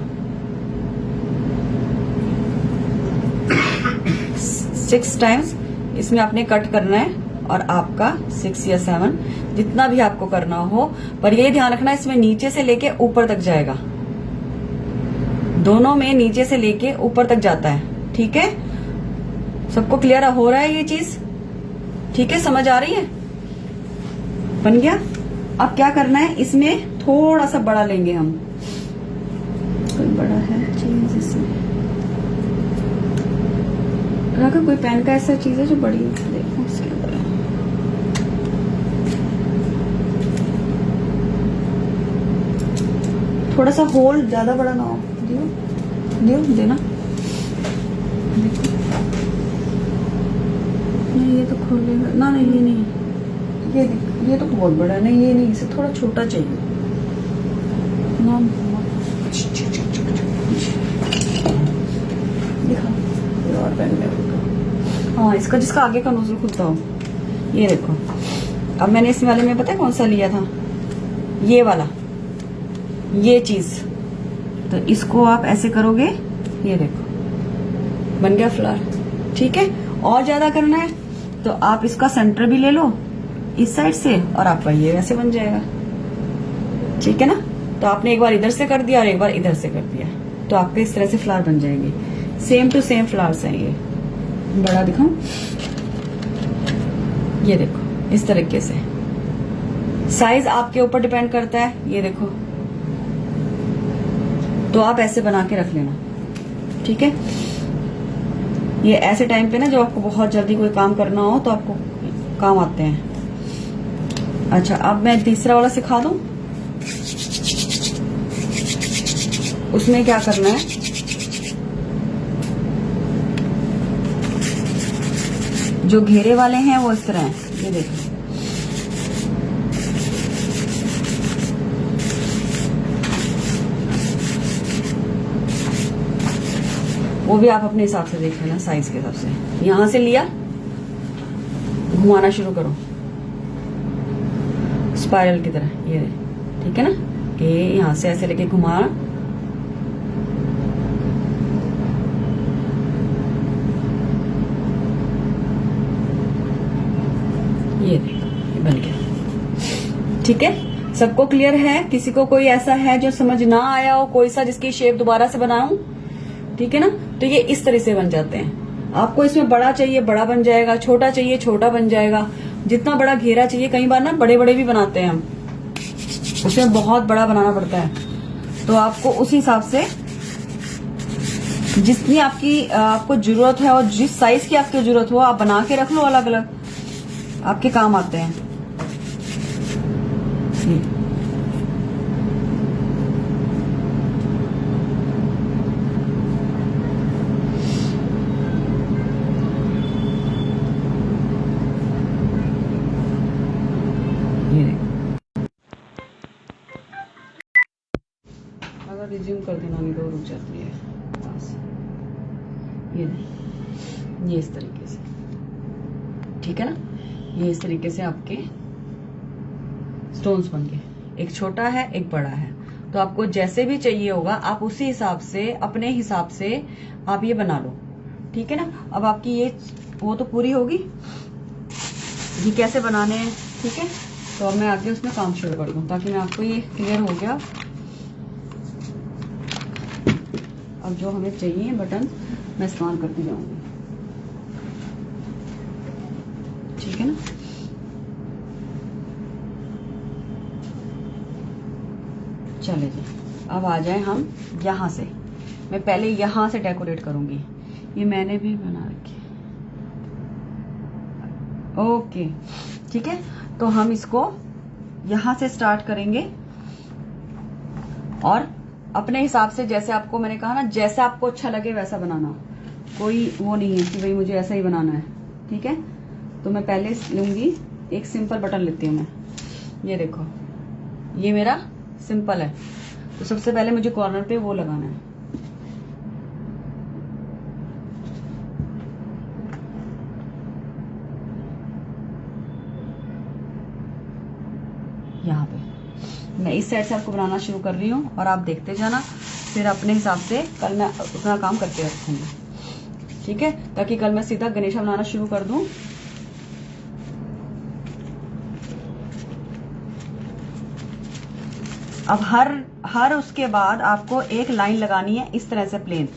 6 टाइम्स इसमें आपने कट करना है और आपका 6 या 7 जितना भी आपको करना हो, पर ये ध्यान रखना इसमें नीचे से लेके ऊपर तक जाएगा, दोनों में नीचे से लेके ऊपर तक जाता है, ठीक है। सबको क्लियर हो रहा है ये चीज, ठीक है, समझ आ रही है। बन गया। अब क्या करना है, इसमें थोड़ा सा बड़ा लेंगे हम, कोई बड़ा है चीज इसमें रखा, कोई पेन का ऐसा चीज है जो बड़ी, देखो इसके अंदर थोड़ा सा होल, ज्यादा बड़ा ना हो, दियो देना। नहीं ये तो खोलेगा ना, नहीं ये नहीं, ये तो बहुत बड़ा, नहीं ये नहीं, इसे थोड़ा छोटा चाहिए ना। दिखा और पेन में, हाँ इसका जिसका आगे का नोजल खुलता हो, ये देखो। अब मैंने इस वाले में पता है कौन सा लिया था, ये वाला, ये चीज। तो इसको आप ऐसे करोगे, ये देखो बन गया फ्लावर, ठीक है। और ज्यादा करना है तो आप इसका सेंटर भी ले लो इस साइड से और आपका ये वैसे बन जाएगा, ठीक है ना। तो आपने एक बार इधर से कर दिया और एक बार इधर से कर दिया, तो आपके इस तरह से फ्लावर बन जाएंगे। सेम टू सेम फ्लावर्स हैं ये। बड़ा दिखाऊं, ये देखो इस तरीके से। साइज आपके ऊपर डिपेंड करता है, ये देखो। तो आप ऐसे बना के रख लेना, ठीक है। ये ऐसे टाइम पे ना जब आपको बहुत जल्दी कोई काम करना हो तो आपको काम आते हैं। अच्छा, अब मैं तीसरा वाला सिखा दूं। उसमें क्या करना है, जो घेरे वाले हैं वो इस तरह हैं, ये देखो। वो भी आप अपने हिसाब से देख लेना, साइज के हिसाब से। यहां से लिया, घुमाना शुरू करो स्पाइरल की तरह, ये ठीक है ना। ये यहां से ऐसे लेके घुमा, ये बन गया। ठीक है, सबको क्लियर है? किसी को कोई ऐसा है जो समझ ना आया हो, कोई सा जिसकी शेप दोबारा से बनाऊं? ठीक है ना। तो ये इस तरह से बन जाते हैं। आपको इसमें बड़ा चाहिए बड़ा बन जाएगा, छोटा चाहिए छोटा बन जाएगा। जितना बड़ा घेरा चाहिए, कई बार ना बड़े बड़े भी बनाते हैं हम, उसमें बहुत बड़ा बनाना पड़ता है। तो आपको उस हिसाब से जितनी आपको जरूरत है और जिस साइज की आपकी जरूरत हो, आप बना के रख लो, अलग अलग आपके काम आते हैं। अगर रिज्यूम कर देना, नहीं तो रुक जाती है बस। ये इस तरीके से, ठीक है ना। ये इस तरीके से आपके स्टोन्स बन गए। एक छोटा है एक बड़ा है, तो आपको जैसे भी चाहिए होगा आप उसी हिसाब से, अपने हिसाब से आप ये बना लो। ठीक है ना। अब आपकी ये वो तो पूरी होगी, ये कैसे बनाने हैं। ठीक है, तो अब मैं आगे उसमें काम शुरू कर दूं, ताकि मैं आपको ये क्लियर हो गया। अब जो हमें चाहिए बटन मैं इस्तेमाल करती जाऊंगी। ठीक है ना। चले जी, अब आ जाए हम यहां से। मैं पहले यहां से डेकोरेट करूंगी। ये मैंने भी बना रखी है। ओके, ठीक है। तो हम इसको यहां से स्टार्ट करेंगे और अपने हिसाब से, जैसे आपको मैंने कहा ना, जैसा आपको अच्छा लगे वैसा बनाना। कोई वो नहीं है कि भाई मुझे ऐसा ही बनाना है। ठीक है, तो मैं पहले लूंगी, एक सिंपल बटन लेती हूँ मैं। ये देखो, ये मेरा सिंपल है। तो सबसे पहले मुझे कॉर्नर पे वो लगाना है। यहाँ पे मैं इस साइड से आपको बनाना शुरू कर रही हूँ और आप देखते जाना, फिर अपने हिसाब से कल मैं उतना काम करते रखूंगी। ठीक है, ताकि कल मैं सीधा गणेशा बनाना शुरू कर दूं। अब हर उसके बाद आपको एक लाइन लगानी है इस तरह से प्लेन।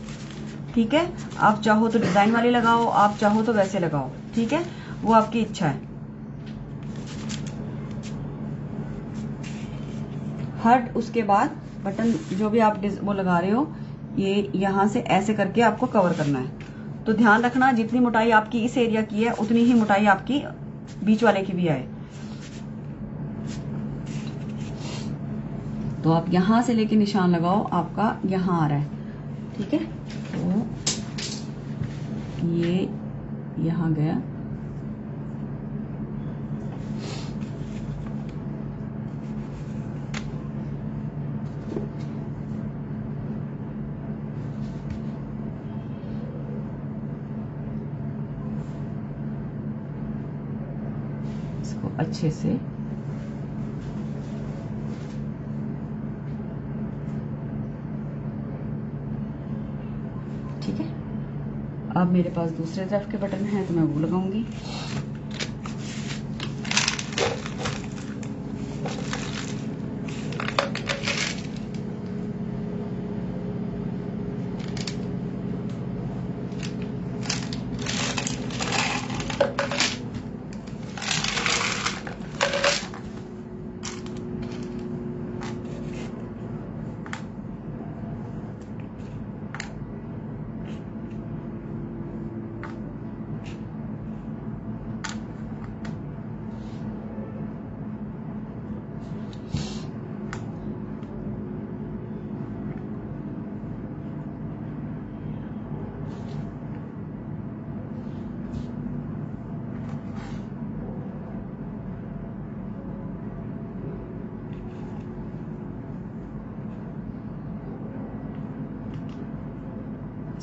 ठीक है, आप चाहो तो डिजाइन वाली लगाओ, आप चाहो तो वैसे लगाओ। ठीक है, वो आपकी इच्छा है। हर उसके बाद बटन जो भी आप वो लगा रहे हो, ये यहां से ऐसे करके आपको कवर करना है। तो ध्यान रखना, जितनी मोटाई आपकी इस एरिया की है उतनी ही मोटाई आपकी बीच वाले की भी आए। तो आप यहां से लेके निशान लगाओ, आपका यहां आ रहा है। ठीक है, तो ये यहां गया। इसको अच्छे से ठीक है। अब मेरे पास दूसरे तरफ के बटन हैं, तो मैं वो लगाऊंगी।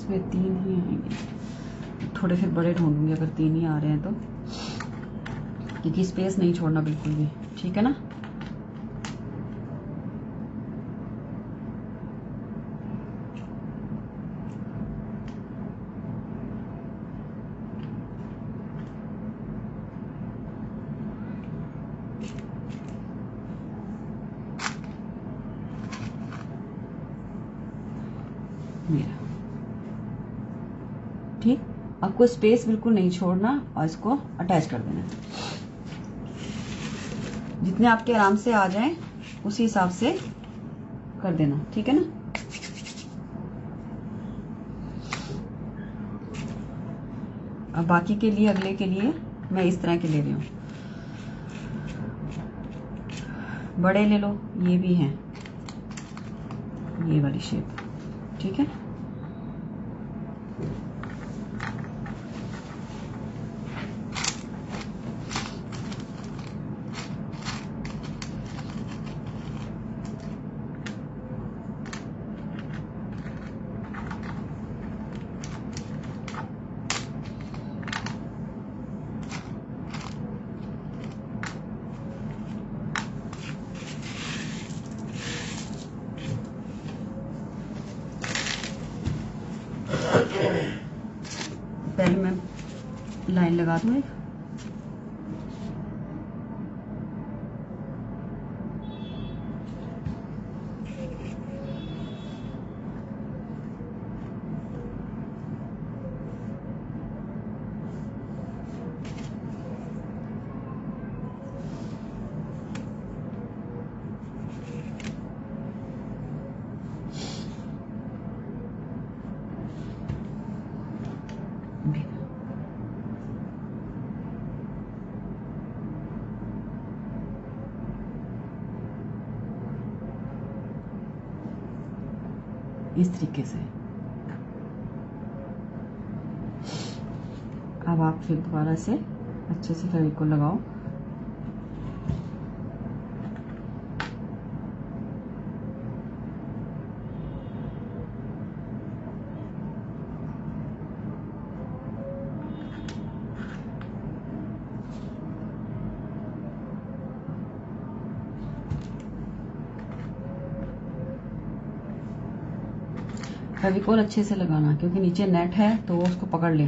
इसमें 3 ही आएंगे, थोड़े फिर बड़े ढूंढूंगी अगर 3 ही आ रहे हैं तो, क्योंकि स्पेस नहीं छोड़ना बिल्कुल भी, ठीक है ना। मेरा ठीक, आपको स्पेस बिल्कुल नहीं छोड़ना और इसको अटैच कर देना। जितने आपके आराम से आ जाएं उसी हिसाब से कर देना, ठीक है ना। अब बाकी के लिए, अगले के लिए मैं इस तरह के ले रही हूँ, बड़े ले लो, ये भी हैं ये वाली शेप, ठीक है। पहले मैं लाइन लगा दूँ एक, इस तरीके से। अब आप फिर दोबारा से अच्छे से फेविकोल लगाओ, फेविकोल अच्छे से लगाना क्योंकि नीचे नेट है तो वो उसको पकड़ ले।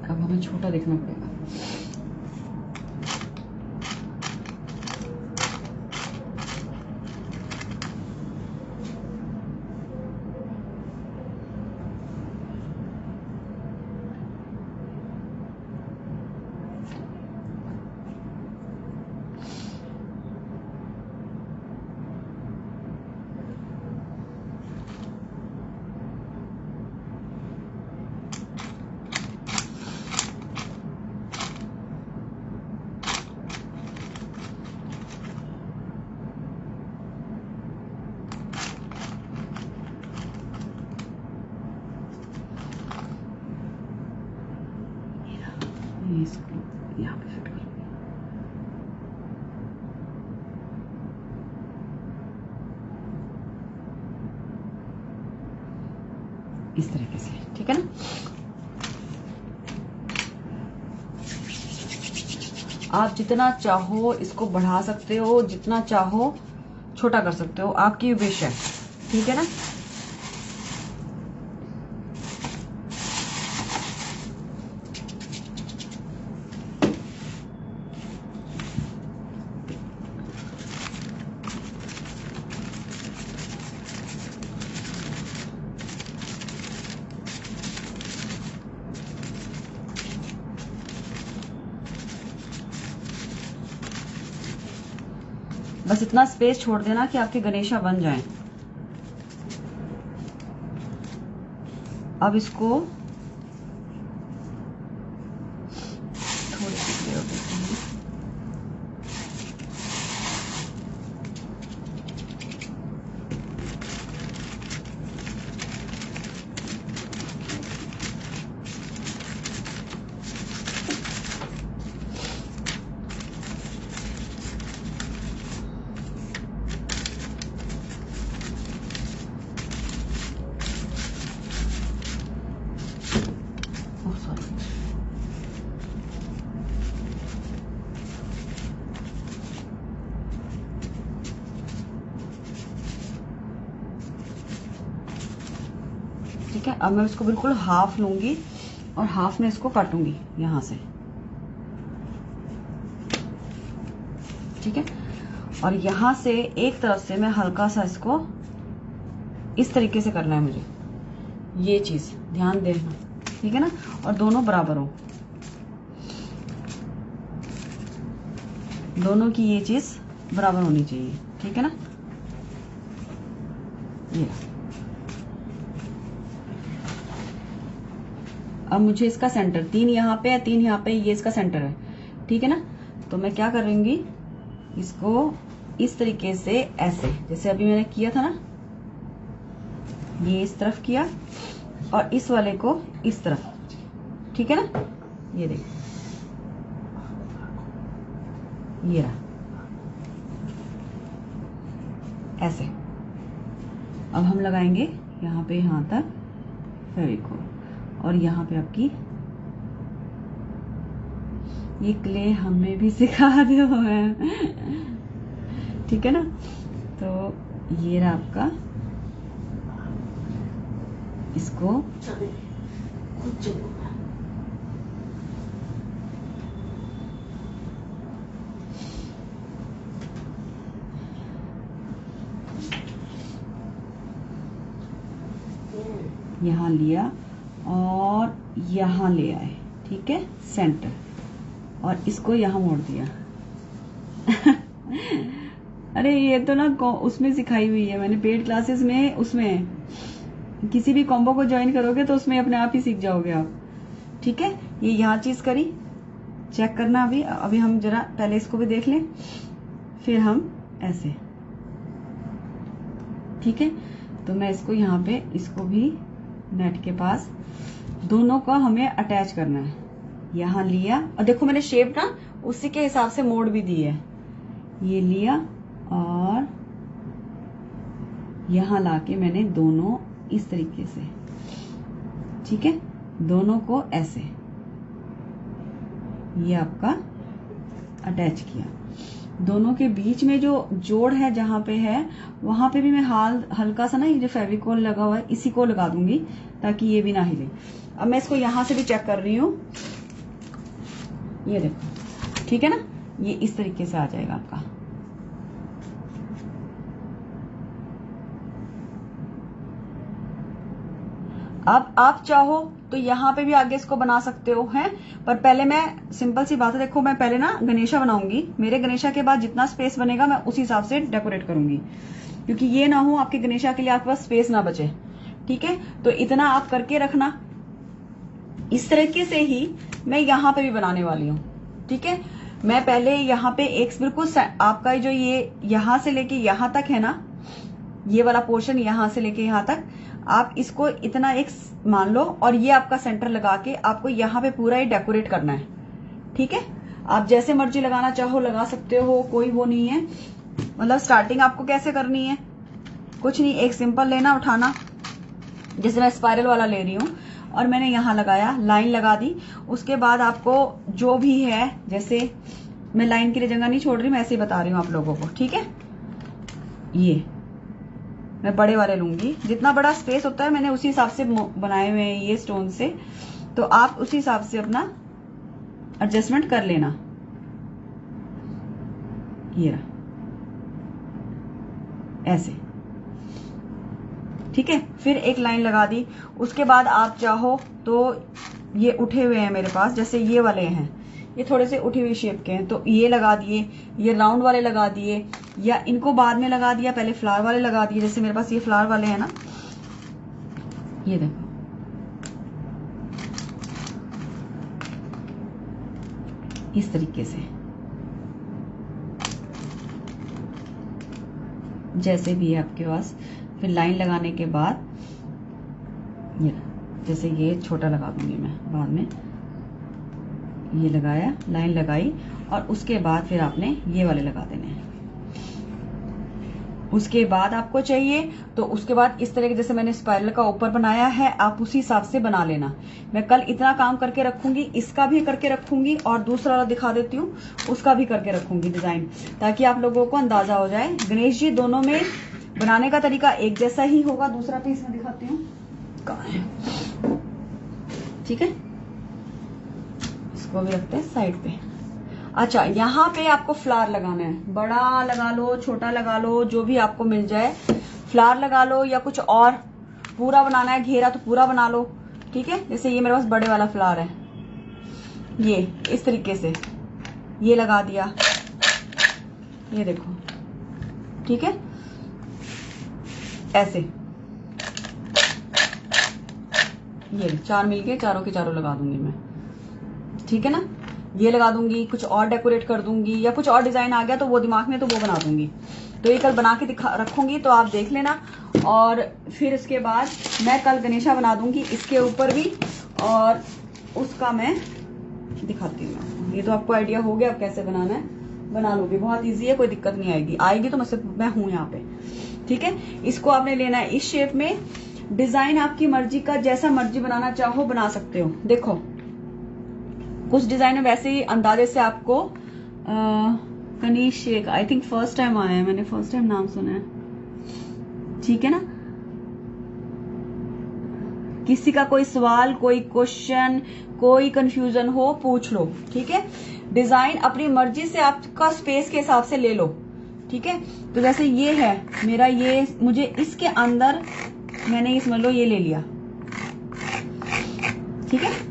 अब हमें छोटा देखना पड़ेगा। इसको यहाँ पे फिट कर, इस तरीके से, ठीक है ना। आप जितना चाहो इसको बढ़ा सकते हो, जितना चाहो छोटा कर सकते हो, आपकी विश है, ठीक है ना। बस इतना स्पेस छोड़ देना कि आपके गणेशा बन जाएं। अब इसको थोड़ी सी देर देते हैं। ठीक है, अब मैं इसको बिल्कुल हाफ लूंगी और हाफ में इसको काटूंगी यहां से। ठीक है, और यहां से एक तरफ से मैं हल्का सा इसको इस तरीके से करना है मुझे, ये चीज ध्यान देना। ठीक है ना, और दोनों बराबर हो, दोनों की ये चीज बराबर होनी चाहिए। ठीक है ना, ये अब मुझे इसका सेंटर 3 यहाँ पे है, 3 यहाँ पे, ये इसका सेंटर है। ठीक है ना, तो मैं क्या करूंगी, इसको इस तरीके से ऐसे, जैसे अभी मैंने किया था ना, ये इस तरफ किया और इस वाले को इस तरफ। ठीक है ना, ये देखिए, ये रहा ऐसे। अब हम लगाएंगे यहाँ पे, यहाँ तक फेविकोल, और यहाँ पे आपकी ये क्ले हमें भी सिखा दो है। ठीक है ना, तो ये रहा आपका, इसको यहाँ लिया और यहाँ ले आए। ठीक है, सेंटर, और इसको यहाँ मोड़ दिया। अरे ये तो ना उसमें सिखाई हुई है मैंने, पेड क्लासेस में, उसमें किसी भी कॉम्बो को ज्वाइन करोगे तो उसमें अपने आप ही सीख जाओगे आप। ठीक है, ये यहाँ चीज करी, चेक करना। अभी हम जरा पहले इसको भी देख लें, फिर हम ऐसे। ठीक है, तो मैं इसको यहाँ पे, इसको भी नेट के पास, दोनों का हमें अटैच करना है। यहाँ लिया, और देखो मैंने शेप ना उसी के हिसाब से मोड़ भी दी है। ये लिया और यहाँ लाके मैंने दोनों इस तरीके से, ठीक है, दोनों को ऐसे, ये आपका अटैच किया। दोनों के बीच में जो जोड़ है, जहां पे है वहां पे भी मैं हल्का सा ना, ये जो फेविकोल लगा हुआ है इसी को लगा दूंगी ताकि ये भी ना हिले। अब मैं इसको यहां से भी चेक कर रही हूँ, ये देखो। ठीक है ना, ये इस तरीके से आ जाएगा आपका। अब आप चाहो तो यहाँ पे भी आगे इसको बना सकते हो, हैं, पर पहले मैं, सिंपल सी बात है, देखो मैं पहले ना गणेशा बनाऊंगी, मेरे गणेशा के बाद जितना स्पेस बनेगा मैं उसी हिसाब से डेकोरेट करूंगी, क्योंकि ये ना हो आपके गणेशा के लिए आपके पास स्पेस ना बचे। ठीक है, तो इतना आप करके रखना। इस तरीके से ही मैं यहाँ पे भी बनाने वाली हूँ। ठीक है, मैं पहले यहाँ पे एक बिल्कुल आपका जो ये यहाँ से लेके यहाँ तक है ना, ये वाला पोर्शन यहाँ से लेके यहाँ तक, आप इसको इतना एक मान लो, और ये आपका सेंटर लगा के आपको यहाँ पे पूरा ही डेकोरेट करना है। ठीक है, आप जैसे मर्जी लगाना चाहो लगा सकते हो, कोई वो नहीं है। मतलब स्टार्टिंग आपको कैसे करनी है, कुछ नहीं, एक सिंपल लेना, उठाना, जैसे मैं स्पाइरल वाला ले रही हूँ, और मैंने यहाँ लगाया, लाइन लगा दी। उसके बाद आपको जो भी है, जैसे मैं लाइन के लिए जगह नहीं छोड़ रही, मैं ऐसे ही बता रही हूँ आप लोगों को। ठीक है, ये मैं बड़े वाले लूंगी, जितना बड़ा स्पेस होता है मैंने उसी हिसाब से बनाए हुए हैं ये स्टोन से, तो आप उसी हिसाब से अपना एडजस्टमेंट कर लेना। ये रहा ऐसे। ठीक है, फिर एक लाइन लगा दी। उसके बाद आप चाहो तो ये उठे हुए हैं मेरे पास, जैसे ये वाले हैं, ये थोड़े से उठी हुई शेप के हैं, तो ये लगा दिए, ये राउंड वाले लगा दिए, या इनको बाद में लगा दिया, पहले फ्लावर वाले लगा दिए। जैसे मेरे पास ये फ्लावर वाले हैं ना, ये देखो, इस तरीके से, जैसे भी है आपके पास। फिर लाइन लगाने के बाद ये, जैसे ये छोटा लगा दूंगी मैं बाद में, ये लगाया, लाइन लगाई, और उसके बाद फिर आपने ये वाले लगा देने हैं। उसके बाद आपको चाहिए तो उसके बाद इस तरह के, जैसे मैंने स्पाइरल का ऊपर बनाया है, आप उसी हिसाब से बना लेना। मैं कल इतना काम करके रखूंगी, इसका भी करके रखूंगी, और दूसरा वाला दिखा देती हूँ, उसका भी करके रखूंगी डिजाइन, ताकि आप लोगों को अंदाजा हो जाए। गणेश जी दोनों में बनाने का तरीका एक जैसा ही होगा। दूसरा पीस में दिखाती हूँ, कहाँ है, ठीक है, इसको भी रखते हैं साइड पे। अच्छा, यहाँ पे आपको फ्लावर लगाना है, बड़ा लगा लो, छोटा लगा लो, जो भी आपको मिल जाए, फ्लावर लगा लो, या कुछ और पूरा बनाना है घेरा तो पूरा बना लो, ठीक है। जैसे ये मेरे पास बड़े वाला फ्लावर है, ये इस तरीके से ये लगा दिया, ये देखो, ठीक है, ऐसे ये 4 मिलके चारों के चारों लगा दूंगी मैं, ठीक है ना। ये लगा दूंगी, कुछ और डेकोरेट कर दूंगी, या कुछ और डिजाइन आ गया तो वो दिमाग में तो वो बना दूंगी। तो ये कल बना के रखूंगी, तो आप देख लेना। और फिर इसके बाद मैं कल गणेशा बना दूंगी इसके ऊपर भी, और उसका मैं दिखाती हूँ आपको। ये तो आपको आइडिया हो गया अब कैसे बनाना है, बना लोगे, बहुत ईजी है, कोई दिक्कत नहीं आएगी। आएगी तो मैं हूं यहाँ पे, ठीक है। इसको आपने लेना है इस शेप में, डिजाइन आपकी मर्जी का, जैसा मर्जी बनाना चाहो बना सकते हो। देखो कुछ डिजाइन में वैसे ही अंदाजे से आपको Kanish Shaikh, I think first time आया है, मैंने फर्स्ट टाइम नाम सुना है, ठीक है ना। किसी का कोई सवाल, कोई क्वेश्चन, कोई कंफ्यूजन हो पूछ लो, ठीक है। डिजाइन अपनी मर्जी से आपका स्पेस के हिसाब से ले लो, ठीक है। तो जैसे ये है मेरा, ये मुझे इसके अंदर मैंने ये समझ लो ये ले लिया, ठीक है।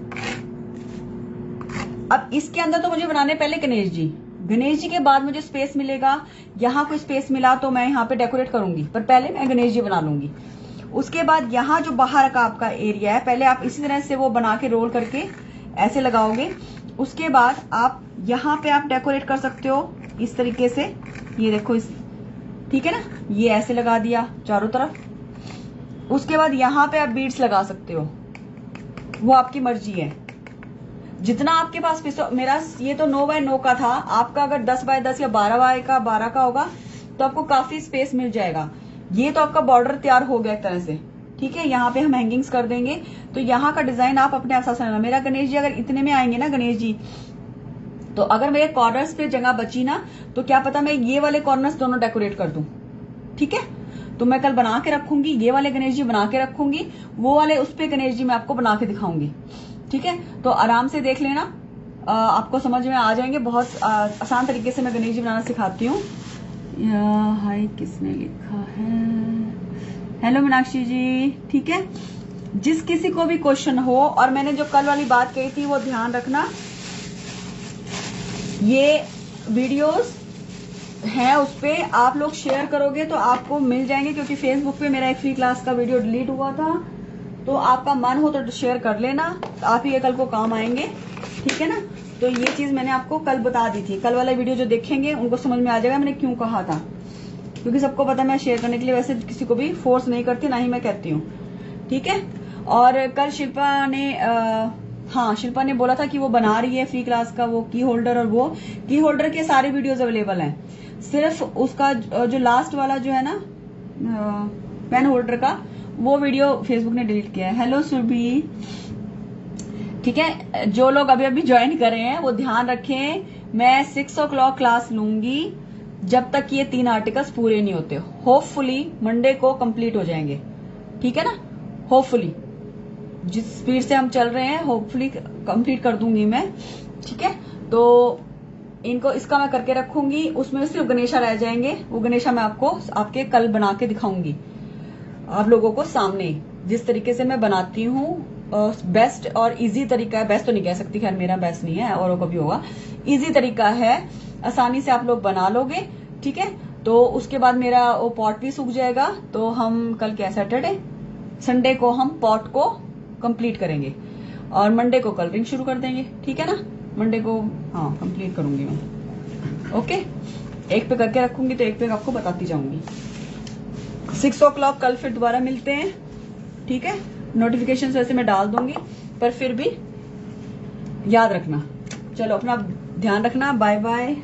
अब इसके अंदर तो मुझे बनाने पहले गणेश जी के बाद मुझे स्पेस मिलेगा, यहाँ कोई स्पेस मिला तो मैं यहाँ पे डेकोरेट करूंगी, पर पहले मैं गणेश जी बना लूंगी। उसके बाद यहाँ जो बाहर का आपका एरिया है, पहले आप इसी तरह से वो बना के रोल करके ऐसे लगाओगे। उसके बाद आप यहाँ पे आप डेकोरेट कर सकते हो इस तरीके से, ये देखो इस, ठीक है ना, ये ऐसे लगा दिया चारों तरफ। उसके बाद यहाँ पे आप बीड्स लगा सकते हो, वो आपकी मर्जी है, जितना आपके पास। मेरा ये तो 9 बाय 9 का था, आपका अगर 10 बाय 10 या 12 बाय 12 का होगा तो आपको काफी स्पेस मिल जाएगा। ये तो आपका बॉर्डर तैयार हो गया एक तरह से, ठीक है। यहाँ पे हम हैंगिंग्स कर देंगे, तो यहाँ का डिजाइन आप अपने हिसाब से। मेरा गणेश जी अगर इतने में आएंगे ना गणेश जी, तो अगर मेरे कॉर्नर्स पे जगह बची ना, तो क्या पता मैं ये वाले कॉर्नर्स दोनों डेकोरेट कर दूं, ठीक है। तो मैं कल बना के रखूंगी, ये वाले गणेश जी बना के रखूंगी, वो वाले उस पे गणेश जी मैं आपको बना के दिखाऊंगी, ठीक है। तो आराम से देख लेना, आपको समझ में आ जाएंगे। बहुत आसान तरीके से मैं गणेश जी बनाना सिखाती हूँ। हाय, किसने लिखा है? हेलो मीनाक्षी जी, ठीक है। जिस किसी को भी क्वेश्चन हो, और मैंने जो कल वाली बात कही थी वो ध्यान रखना, ये वीडियोस हैं उस पे आप लोग शेयर करोगे तो आपको मिल जाएंगे, क्योंकि फेसबुक पे मेरा एक फ्री क्लास का वीडियो डिलीट हुआ था। तो आपका मन हो तो शेयर कर लेना, आप ही ये कल को काम आएंगे, ठीक है ना। तो ये चीज मैंने आपको कल बता दी थी, कल वाला वीडियो जो देखेंगे उनको समझ में आ जाएगा मैंने क्यों कहा था, क्योंकि सबको पता मैं शेयर करने के लिए वैसे किसी को भी फोर्स नहीं करती, ना ही मैं कहती हूँ, ठीक है। और कल शिल्पा ने शिल्पा ने बोला था कि वो बना रही है फ्री क्लास का वो की होल्डर, और वो की होल्डर के सारे वीडियोस अवेलेबल हैं। सिर्फ उसका जो लास्ट वाला जो है ना पेन होल्डर का, वो वीडियो फेसबुक ने डिलीट किया है। हेलो सुरभि, ठीक है। जो लोग अभी अभी ज्वाइन कर रहे हैं वो ध्यान रखें, मैं 6 o'clock क्लास लूंगी जब तक ये 3 आर्टिकल्स पूरे नहीं होते। होपफुली मंडे को कंप्लीट हो जाएंगे, ठीक है ना। होपफुली जिस स्पीड से हम चल रहे हैं होपफुली कंप्लीट कर दूंगी मैं, ठीक है। तो इनको इसका मैं करके रखूंगी, उसमें सिर्फ गणेशा रह जाएंगे। वो गणेशा मैं आपको आपके कल बना के दिखाऊंगी आप लोगों को सामने, जिस तरीके से मैं बनाती हूँ। बेस्ट और इजी तरीका है, बेस्ट तो नहीं कह सकती, खैर मेरा बेस्ट नहीं है, औरों का भी होगा। इजी तरीका है, आसानी से आप लोग बना लोगे, ठीक है। तो उसके बाद मेरा वो पॉट भी सूख जाएगा, तो हम कल क्या सैटरडे, संडे को हम पॉट को कंप्लीट करेंगे, और मंडे को कलरिंग शुरू कर देंगे, ठीक है ना। मंडे को कंप्लीट करूंगी मैं, ओके। एक पे करके रखूंगी तो एक पे आपको बताती जाऊंगी। 6 o'clock कल फिर दोबारा मिलते हैं, ठीक है। नोटिफिकेशन वैसे मैं डाल दूंगी, पर फिर भी याद रखना। चलो अपना ध्यान रखना, बाय बाय।